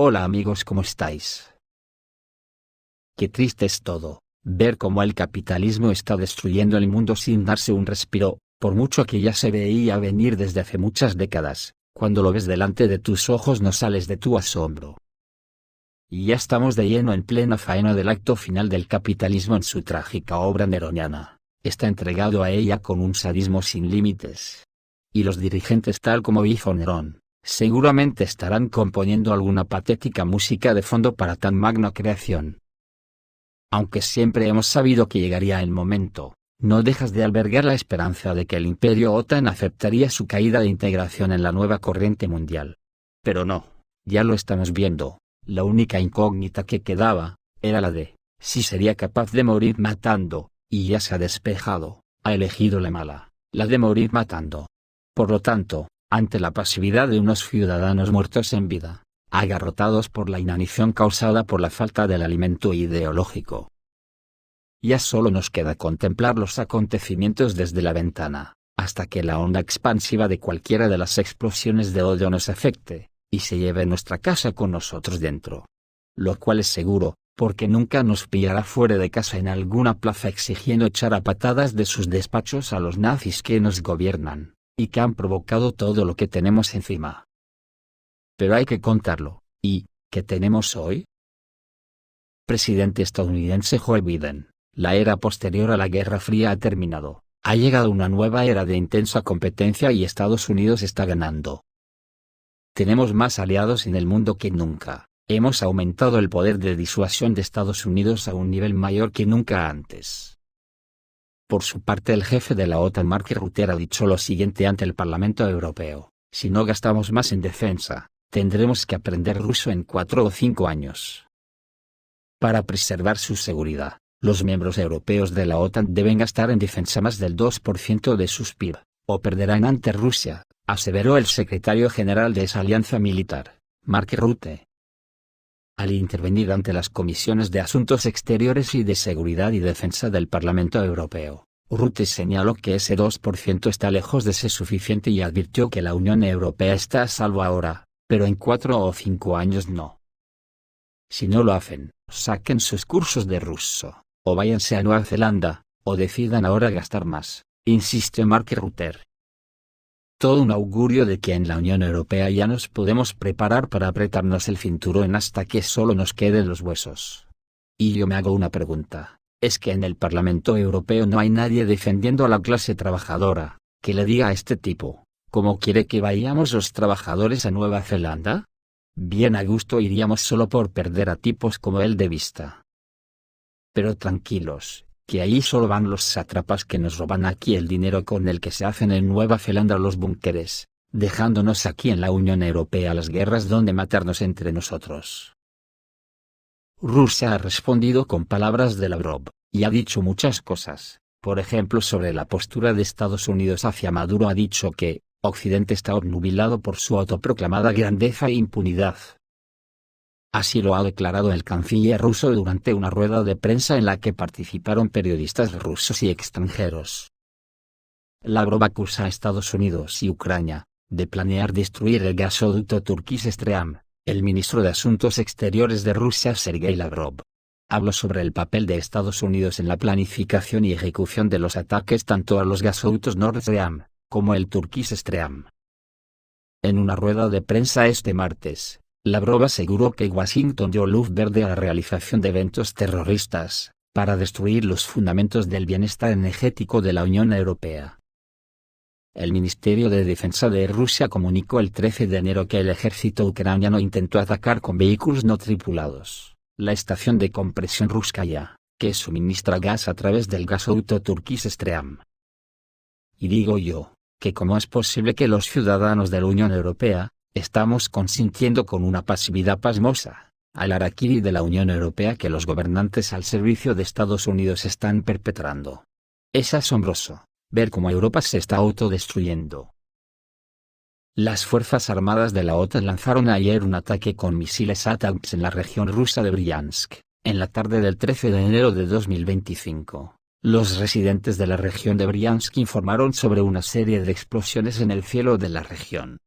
Hola amigos, ¿cómo estáis? Qué triste es todo, ver cómo el capitalismo está destruyendo el mundo sin darse un respiro, por mucho que ya se veía venir desde hace muchas décadas. Cuando lo ves delante de tus ojos no sales de tu asombro. Y ya estamos de lleno en plena faena del acto final del capitalismo en su trágica obra neroniana. Está entregado a ella con un sadismo sin límites. Y los dirigentes tal como hizo Nerón, seguramente estarán componiendo alguna patética música de fondo para tan magna creación. Aunque siempre hemos sabido que llegaría el momento, no dejas de albergar la esperanza de que el imperio OTAN aceptaría su caída de integración en la nueva corriente mundial. Pero no, ya lo estamos viendo, la única incógnita que quedaba, era la de, si sería capaz de morir matando, y ya se ha despejado, ha elegido la mala, la de morir matando. Por lo tanto, ante la pasividad de unos ciudadanos muertos en vida, agarrotados por la inanición causada por la falta del alimento ideológico, ya solo nos queda contemplar los acontecimientos desde la ventana, hasta que la onda expansiva de cualquiera de las explosiones de odio nos afecte, y se lleve nuestra casa con nosotros dentro. Lo cual es seguro, porque nunca nos pillará fuera de casa en alguna plaza exigiendo echar a patadas de sus despachos a los nazis que nos gobiernan, y que han provocado todo lo que tenemos encima. Pero hay que contarlo, ¿y qué tenemos hoy? Presidente estadounidense Joe Biden. La era posterior a la Guerra Fría ha terminado, ha llegado una nueva era de intensa competencia y Estados Unidos está ganando. Tenemos más aliados en el mundo que nunca, hemos aumentado el poder de disuasión de Estados Unidos a un nivel mayor que nunca antes. Por su parte el jefe de la OTAN Mark Rutte ha dicho lo siguiente ante el Parlamento Europeo: si no gastamos más en defensa, tendremos que aprender ruso en 4 o 5 años. Para preservar su seguridad, los miembros europeos de la OTAN deben gastar en defensa más del 2% de sus PIB, o perderán ante Rusia, aseveró el secretario general de esa alianza militar, Mark Rutte. Al intervenir ante las comisiones de Asuntos Exteriores y de Seguridad y Defensa del Parlamento Europeo, Rutte señaló que ese 2% está lejos de ser suficiente y advirtió que la Unión Europea está a salvo ahora, pero en 4 o 5 años no. Si no lo hacen, saquen sus cursos de ruso, o váyanse a Nueva Zelanda, o decidan ahora gastar más, insiste Mark Rutte. Todo un augurio de que en la Unión Europea ya nos podemos preparar para apretarnos el cinturón hasta que solo nos queden los huesos. Y yo me hago una pregunta, ¿es que en el Parlamento Europeo no hay nadie defendiendo a la clase trabajadora, que le diga a este tipo, ¿cómo quiere que vayamos los trabajadores a Nueva Zelanda? Bien a gusto iríamos solo por perder a tipos como él de vista. Pero tranquilos, que allí solo van los sátrapas que nos roban aquí el dinero con el que se hacen en Nueva Zelanda los búnkeres, dejándonos aquí en la Unión Europea las guerras donde matarnos entre nosotros. Rusia ha respondido con palabras de Lavrov, y ha dicho muchas cosas, por ejemplo sobre la postura de Estados Unidos hacia Maduro ha dicho que, Occidente está obnubilado por su autoproclamada grandeza e impunidad. Así lo ha declarado el canciller ruso durante una rueda de prensa en la que participaron periodistas rusos y extranjeros. Lavrov acusa a Estados Unidos y Ucrania de planear destruir el gasoducto Turkish Stream. El ministro de Asuntos Exteriores de Rusia Sergei Lavrov habló sobre el papel de Estados Unidos en la planificación y ejecución de los ataques tanto a los gasoductos Nord Stream como el Turkish Stream. En una rueda de prensa este martes, Lavrov aseguró que Washington dio luz verde a la realización de eventos terroristas, para destruir los fundamentos del bienestar energético de la Unión Europea. El Ministerio de Defensa de Rusia comunicó el 13 de enero que el ejército ucraniano intentó atacar con vehículos no tripulados la estación de compresión Ruskaya, que suministra gas a través del gasoducto Turkish Stream. Y digo yo, que cómo es posible que los ciudadanos de la Unión Europea, estamos consintiendo con una pasividad pasmosa, al harakiri de la Unión Europea que los gobernantes al servicio de Estados Unidos están perpetrando. Es asombroso ver cómo Europa se está autodestruyendo. Las Fuerzas Armadas de la OTAN lanzaron ayer un ataque con misiles ATACMS en la región rusa de Briansk, en la tarde del 13 de enero de 2025. Los residentes de la región de Briansk informaron sobre una serie de explosiones en el cielo de la región.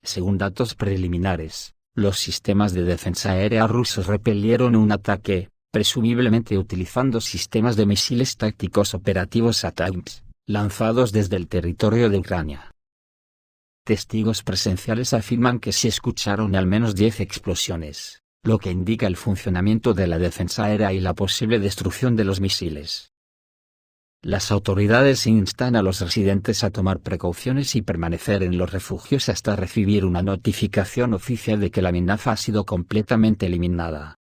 Según datos preliminares, los sistemas de defensa aérea rusos repelieron un ataque, presumiblemente utilizando sistemas de misiles tácticos operativos ATACMS, lanzados desde el territorio de Ucrania. Testigos presenciales afirman que se escucharon al menos 10 explosiones, lo que indica el funcionamiento de la defensa aérea y la posible destrucción de los misiles. Las autoridades instan a los residentes a tomar precauciones y permanecer en los refugios hasta recibir una notificación oficial de que la amenaza ha sido completamente eliminada.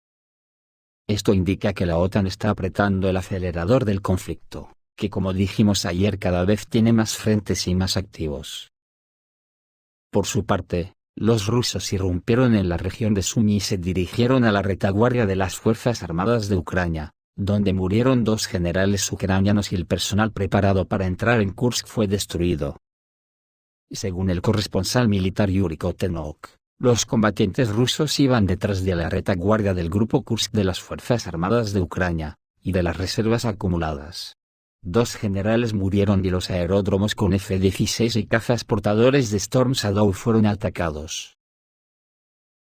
Esto indica que la OTAN está apretando el acelerador del conflicto, que como dijimos ayer cada vez tiene más frentes y más activos. Por su parte, los rusos irrumpieron en la región de Sumy y se dirigieron a la retaguardia de las Fuerzas Armadas de Ucrania, donde murieron 2 generales ucranianos y el personal preparado para entrar en Kursk fue destruido. Según el corresponsal militar Yuri Kotenok, los combatientes rusos iban detrás de la retaguardia del grupo Kursk de las Fuerzas Armadas de Ucrania, y de las reservas acumuladas. 2 generales murieron y los aeródromos con F-16 y cazas portadores de Storm Shadow fueron atacados.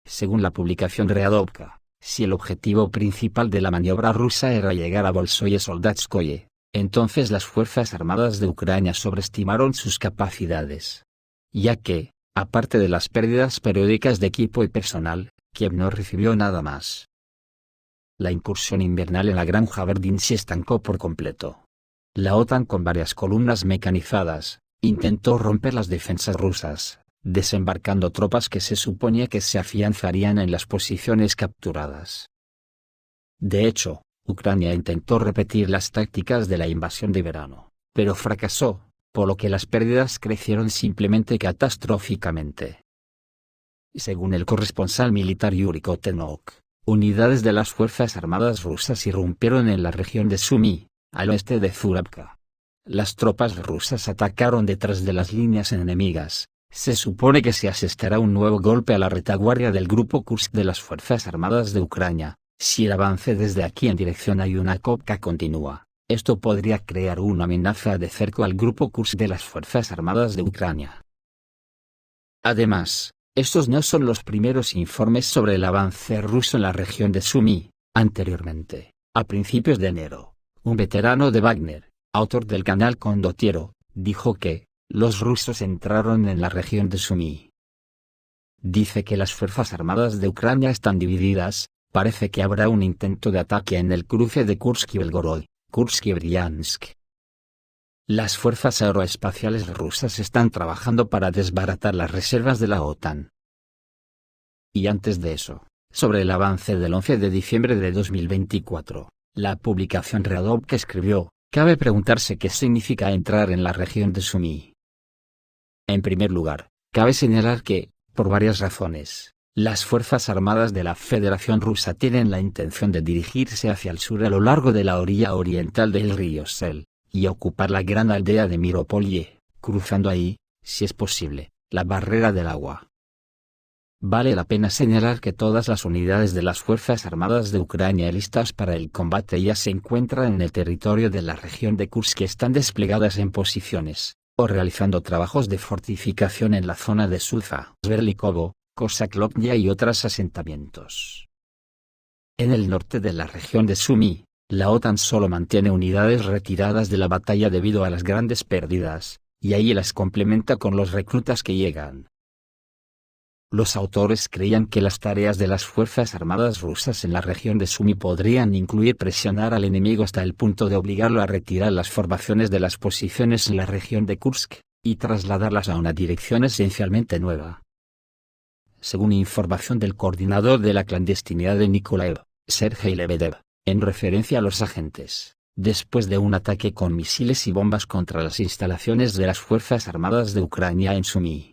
Según la publicación Readovka, si el objetivo principal de la maniobra rusa era llegar a Bolshoye Soldatskoye, entonces las Fuerzas Armadas de Ucrania sobreestimaron sus capacidades. Ya que, aparte de las pérdidas periódicas de equipo y personal, Kiev no recibió nada más. La incursión invernal en la granja Verdín se estancó por completo. La OTAN con varias columnas mecanizadas, intentó romper las defensas rusas, desembarcando tropas que se suponía que se afianzarían en las posiciones capturadas. De hecho, Ucrania intentó repetir las tácticas de la invasión de verano, pero fracasó, por lo que las pérdidas crecieron simplemente catastróficamente. Según el corresponsal militar Yuri Kotenok, unidades de las Fuerzas Armadas rusas irrumpieron en la región de Sumy, al oeste de Zurabka. Las tropas rusas atacaron detrás de las líneas enemigas. Se supone que se asestará un nuevo golpe a la retaguardia del grupo Kursk de las Fuerzas Armadas de Ucrania, si el avance desde aquí en dirección a Yunakovka continúa. Esto podría crear una amenaza de cerco al grupo Kursk de las Fuerzas Armadas de Ucrania. Además, estos no son los primeros informes sobre el avance ruso en la región de Sumy. Anteriormente, a principios de enero, un veterano de Wagner, autor del canal Condottiero, dijo que los rusos entraron en la región de Sumy. Dice que las Fuerzas Armadas de Ucrania están divididas, parece que habrá un intento de ataque en el cruce de Kursk y Belgorod, Kursk y Briansk. Las fuerzas aeroespaciales rusas están trabajando para desbaratar las reservas de la OTAN. Y antes de eso, sobre el avance del 11 de diciembre de 2024, la publicación Readovka escribió: cabe preguntarse qué significa entrar en la región de Sumy. En primer lugar, cabe señalar que, por varias razones, las Fuerzas Armadas de la Federación Rusa tienen la intención de dirigirse hacia el sur a lo largo de la orilla oriental del río Sel, y ocupar la gran aldea de Miropolye, cruzando ahí, si es posible, la barrera del agua. Vale la pena señalar que todas las unidades de las Fuerzas Armadas de Ucrania listas para el combate ya se encuentran en el territorio de la región de Kursk y están desplegadas en posiciones, o realizando trabajos de fortificación en la zona de Sulfa, Sverlikovo, Kosaklovnya y otros asentamientos. En el norte de la región de Sumy, la OTAN solo mantiene unidades retiradas de la batalla debido a las grandes pérdidas, y ahí las complementa con los reclutas que llegan. Los autores creían que las tareas de las Fuerzas Armadas rusas en la región de Sumy podrían incluir presionar al enemigo hasta el punto de obligarlo a retirar las formaciones de las posiciones en la región de Kursk, y trasladarlas a una dirección esencialmente nueva. Según información del coordinador de la clandestinidad de Nikolaev, Sergei Lebedev, en referencia a los agentes, después de un ataque con misiles y bombas contra las instalaciones de las Fuerzas Armadas de Ucrania en Sumy,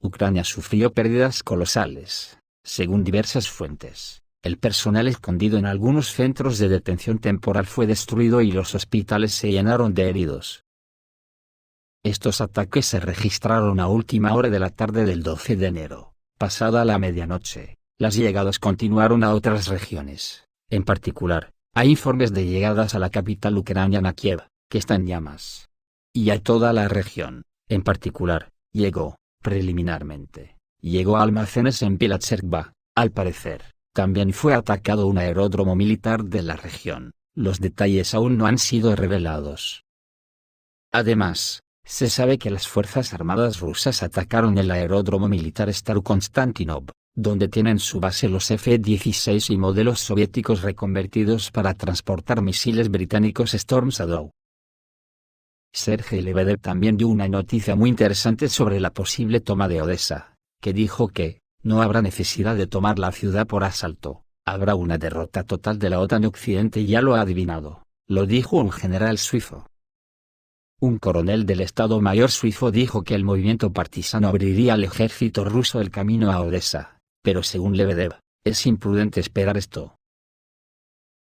Ucrania sufrió pérdidas colosales. Según diversas fuentes, el personal escondido en algunos centros de detención temporal fue destruido y los hospitales se llenaron de heridos. Estos ataques se registraron a última hora de la tarde del 12 de enero, pasada la medianoche. Las llegadas continuaron a otras regiones. En particular, hay informes de llegadas a la capital ucraniana Kiev, que está en llamas. Y a toda la región, en particular, llegó, preliminarmente, llegó a almacenes en Pilatserba. Al parecer, también fue atacado un aeródromo militar de la región. Los detalles aún no han sido revelados. Además, se sabe que las Fuerzas Armadas rusas atacaron el aeródromo militar Starokonstantinov, donde tienen su base los F-16 y modelos soviéticos reconvertidos para transportar misiles británicos Storm Shadow. Sergei Lebedev también dio una noticia muy interesante sobre la posible toma de Odesa, que dijo que no habrá necesidad de tomar la ciudad por asalto, habrá una derrota total de la OTAN. Occidente ya lo ha adivinado, lo dijo un general suizo. Un coronel del Estado Mayor suizo dijo que el movimiento partisano abriría al ejército ruso el camino a Odesa, pero según Lebedev, es imprudente esperar esto.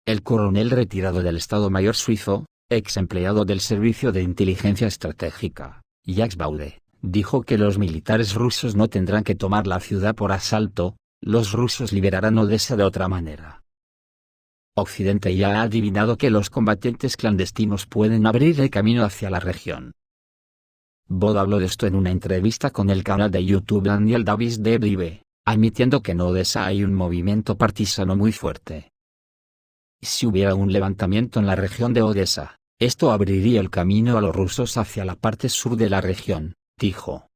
El coronel retirado del Estado Mayor suizo, ex empleado del Servicio de Inteligencia Estratégica, Jacques Baude, dijo que los militares rusos no tendrán que tomar la ciudad por asalto, los rusos liberarán Odesa de otra manera. Occidente ya ha adivinado que los combatientes clandestinos pueden abrir el camino hacia la región. Baude habló de esto en una entrevista con el canal de YouTube Daniel Davis de Brive, admitiendo que en Odesa hay un movimiento partisano muy fuerte. Si hubiera un levantamiento en la región de Odesa, esto abriría el camino a los rusos hacia la parte sur de la región, dijo.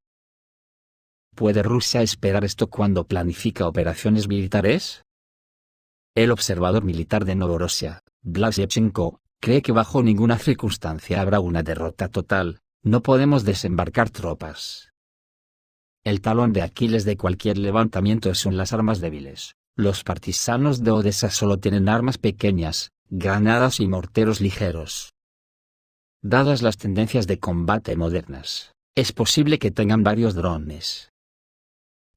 ¿Puede Rusia esperar esto cuando planifica operaciones militares? El observador militar de Novorossiya, Blas Yevchenko, cree que bajo ninguna circunstancia habrá una derrota total, no podemos desembarcar tropas. El talón de Aquiles de cualquier levantamiento son las armas débiles. Los partisanos de Odesa solo tienen armas pequeñas, granadas y morteros ligeros. Dadas las tendencias de combate modernas, es posible que tengan varios drones.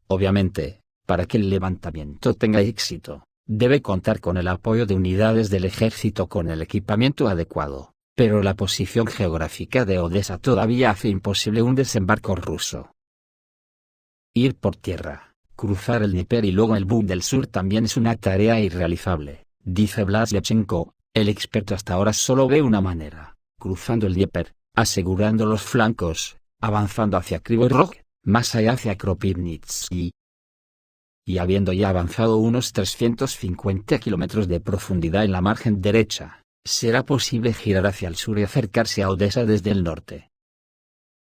Obviamente, para que el levantamiento tenga éxito, debe contar con el apoyo de unidades del ejército con el equipamiento adecuado, pero la posición geográfica de Odesa todavía hace imposible un desembarco ruso. Ir por tierra, cruzar el Dnieper y luego el Bug del Sur también es una tarea irrealizable, dice Blas Yevchenko. El experto hasta ahora solo ve una manera: cruzando el Dnieper, asegurando los flancos, avanzando hacia Kryvyi Rog, más allá hacia Kropivnitsky. Y habiendo ya avanzado unos 350 kilómetros de profundidad en la margen derecha, será posible girar hacia el sur y acercarse a Odesa desde el norte.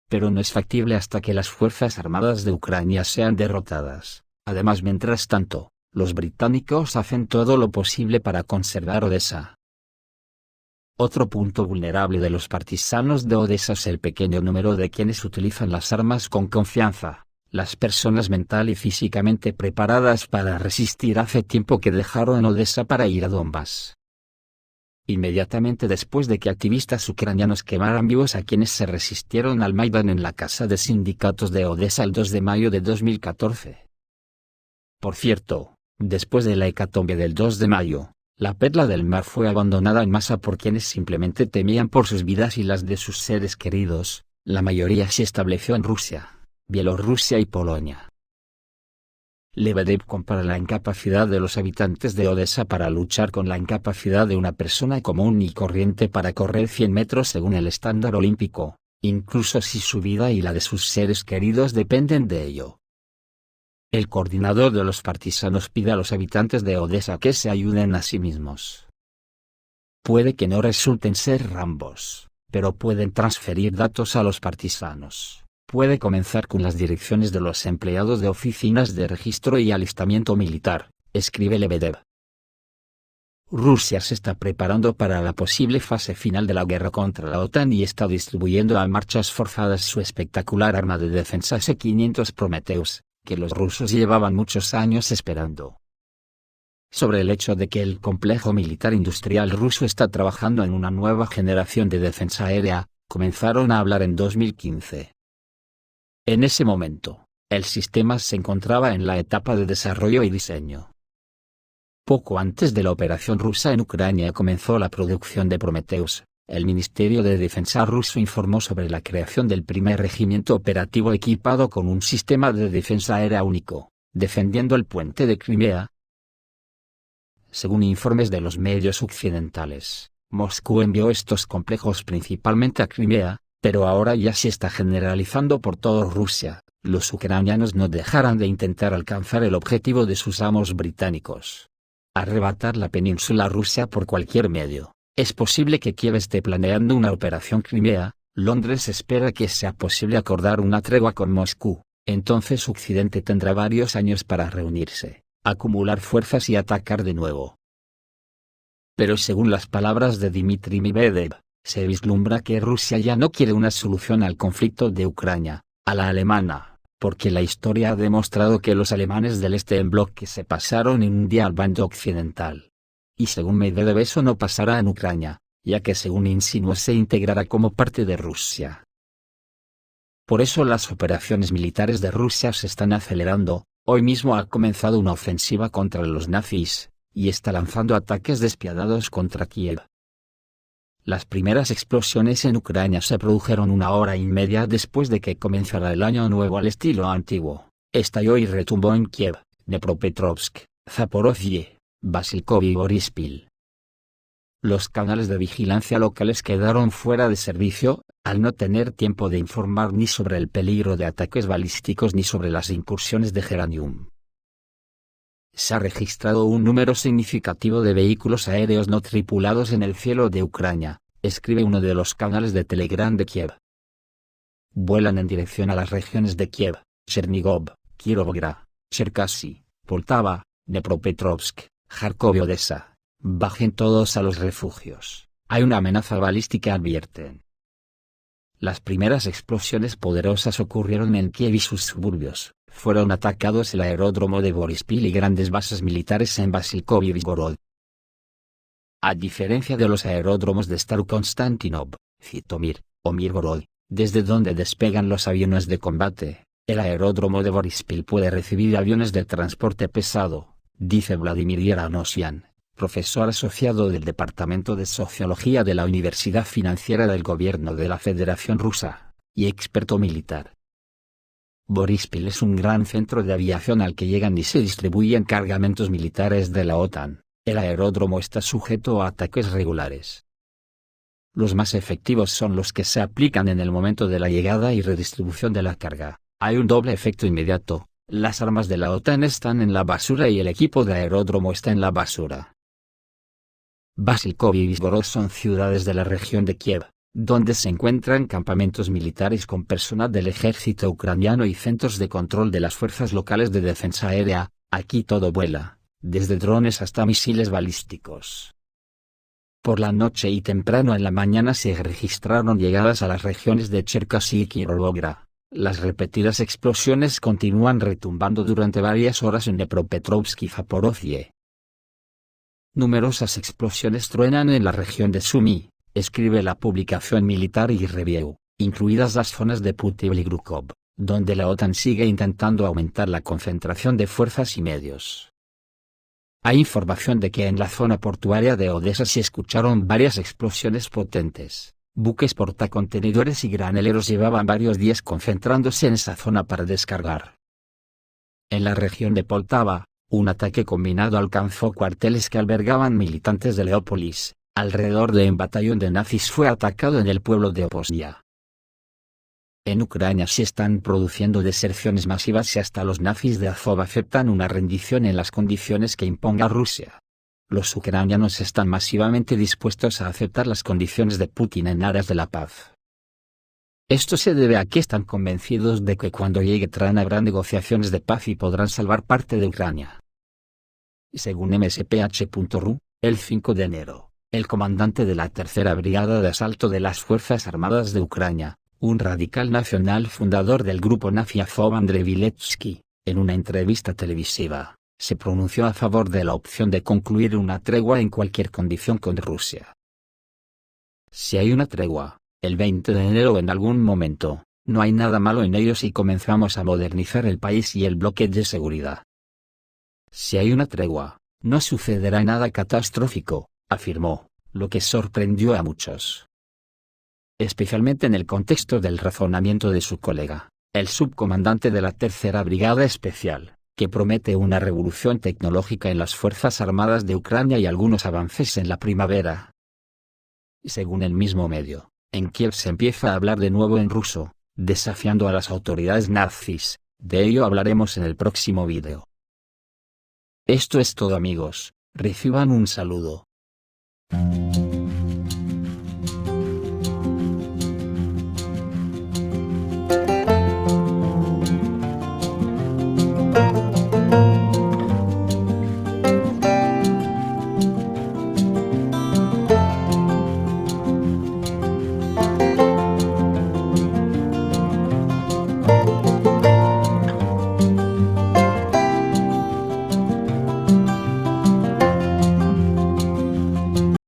Pero no es factible hasta que las Fuerzas Armadas de Ucrania sean derrotadas. Además, mientras tanto, los británicos hacen todo lo posible para conservar Odesa. Otro punto vulnerable de los partisanos de Odesa es el pequeño número de quienes utilizan las armas con confianza. Las personas mental y físicamente preparadas para resistir hace tiempo que dejaron Odesa para ir a Donbass. Inmediatamente después de que activistas ucranianos quemaran vivos a quienes se resistieron al Maidán en la Casa de Sindicatos de Odesa el 2 de mayo de 2014. Por cierto, después de la hecatombe del 2 de mayo, la Perla del Mar fue abandonada en masa por quienes simplemente temían por sus vidas y las de sus seres queridos. La mayoría se estableció en Rusia, Bielorrusia y Polonia. Lebedev compara la incapacidad de los habitantes de Odesa para luchar con la incapacidad de una persona común y corriente para correr 100 metros según el estándar olímpico, incluso si su vida y la de sus seres queridos dependen de ello. El coordinador de los partisanos pide a los habitantes de Odesa que se ayuden a sí mismos. Puede que no resulten ser Rambos, pero pueden transferir datos a los partisanos. Puede comenzar con las direcciones de los empleados de oficinas de registro y alistamiento militar, escribe Lebedev. Rusia se está preparando para la posible fase final de la guerra contra la OTAN y está distribuyendo a marchas forzadas su espectacular arma de defensa S-500 Prometheus, que los rusos llevaban muchos años esperando. Sobre el hecho de que el complejo militar industrial ruso está trabajando en una nueva generación de defensa aérea, comenzaron a hablar en 2015. En ese momento, el sistema se encontraba en la etapa de desarrollo y diseño. Poco antes de la operación rusa en Ucrania comenzó la producción de Prometheus. El Ministerio de Defensa ruso informó sobre la creación del primer regimiento operativo equipado con un sistema de defensa aérea único, defendiendo el puente de Crimea. Según informes de los medios occidentales, Moscú envió estos complejos principalmente a Crimea, pero ahora ya se está generalizando por toda Rusia, los ucranianos no dejarán de intentar alcanzar el objetivo de sus amos británicos: arrebatar la península rusa por cualquier medio. Es posible que Kiev esté planeando una operación Crimea. Londres espera que sea posible acordar una tregua con Moscú. Entonces Occidente tendrá varios años para reunirse, acumular fuerzas y atacar de nuevo. Pero según las palabras de Dmitry Medvedev, se vislumbra que Rusia ya no quiere una solución al conflicto de Ucrania, a la alemana, porque la historia ha demostrado que los alemanes del este en bloque se pasaron en un día al bando occidental. Y según Medvedev eso no pasará en Ucrania, ya que según insinuó se integrará como parte de Rusia. Por eso las operaciones militares de Rusia se están acelerando. Hoy mismo ha comenzado una ofensiva contra los nazis, y está lanzando ataques despiadados contra Kiev. Las primeras explosiones en Ucrania se produjeron 1 hora y media después de que comenzara el año nuevo al estilo antiguo. Estalló y retumbó en Kiev, Dnepropetrovsk, Zaporozhye, Basilkov y Borispil. Los canales de vigilancia locales quedaron fuera de servicio, al no tener tiempo de informar ni sobre el peligro de ataques balísticos ni sobre las incursiones de Geranium. Se ha registrado un número significativo de vehículos aéreos no tripulados en el cielo de Ucrania, escribe uno de los canales de Telegram de Kiev. Vuelan en dirección a las regiones de Kiev, Chernigov, Kirovograd, Cherkasy, Poltava, Dnepropetrovsk, Kharkov y Odessa. Bajen todos a los refugios. Hay una amenaza balística, advierten. Las primeras explosiones poderosas ocurrieron en Kiev y sus suburbios. Fueron atacados el aeródromo de Borispil y grandes bases militares en Basilkov y Vizhgorod. A diferencia de los aeródromos de Starokonstantinov, Zitomir, o Mirgorod, desde donde despegan los aviones de combate, el aeródromo de Borispil puede recibir aviones de transporte pesado, dice Vladimir Yeranosian, profesor asociado del Departamento de Sociología de la Universidad Financiera del Gobierno de la Federación Rusa, y experto militar. Borispil es un gran centro de aviación al que llegan y se distribuyen cargamentos militares de la OTAN. El aeródromo está sujeto a ataques regulares. Los más efectivos son los que se aplican en el momento de la llegada y redistribución de la carga. Hay un doble efecto inmediato: las armas de la OTAN están en la basura y el equipo de aeródromo está en la basura. Basilkov y Vizhgorod son ciudades de la región de Kiev, donde se encuentran campamentos militares con personal del ejército ucraniano y centros de control de las fuerzas locales de defensa aérea. Aquí todo vuela, desde drones hasta misiles balísticos. Por la noche y temprano en la mañana se registraron llegadas a las regiones de Cherkasy y Kirovograd. Las repetidas explosiones continúan retumbando durante varias horas en Dnepropetrovsk y Zaporozhye. Numerosas explosiones truenan en la región de Sumy, escribe la publicación Military Review, incluidas las zonas de Putyvl y Grukov, donde la OTAN sigue intentando aumentar la concentración de fuerzas y medios. Hay información de que en la zona portuaria de Odessa se escucharon varias explosiones potentes. Buques portacontenedores y graneleros llevaban varios días concentrándose en esa zona para descargar. En la región de Poltava, un ataque combinado alcanzó cuarteles que albergaban militantes de Leópolis. Alrededor de un batallón de nazis fue atacado en el pueblo de Oposnia. En Ucrania se están produciendo deserciones masivas y hasta los nazis de Azov aceptan una rendición en las condiciones que imponga Rusia. Los ucranianos están masivamente dispuestos a aceptar las condiciones de Putin en aras de la paz. Esto se debe a que están convencidos de que cuando llegue Trump habrá negociaciones de paz y podrán salvar parte de Ucrania. Según msph.ru, el 5 de enero, el comandante de la Tercera Brigada de Asalto de las Fuerzas Armadas de Ucrania, un radical nacional fundador del grupo nazi Azov, Andrei Viletsky, en una entrevista televisiva, se pronunció a favor de la opción de concluir una tregua en cualquier condición con Rusia. Si hay una tregua, el 20 de enero o en algún momento, no hay nada malo en ello si comenzamos a modernizar el país y el bloque de seguridad. Si hay una tregua, no sucederá nada catastrófico, afirmó, lo que sorprendió a muchos. Especialmente en el contexto del razonamiento de su colega, el subcomandante de la Tercera Brigada Especial, que promete una revolución tecnológica en las Fuerzas Armadas de Ucrania y algunos avances en la primavera. Según el mismo medio, en Kiev se empieza a hablar de nuevo en ruso, desafiando a las autoridades nazis. De ello hablaremos en el próximo vídeo. Esto es todo amigos, reciban un saludo.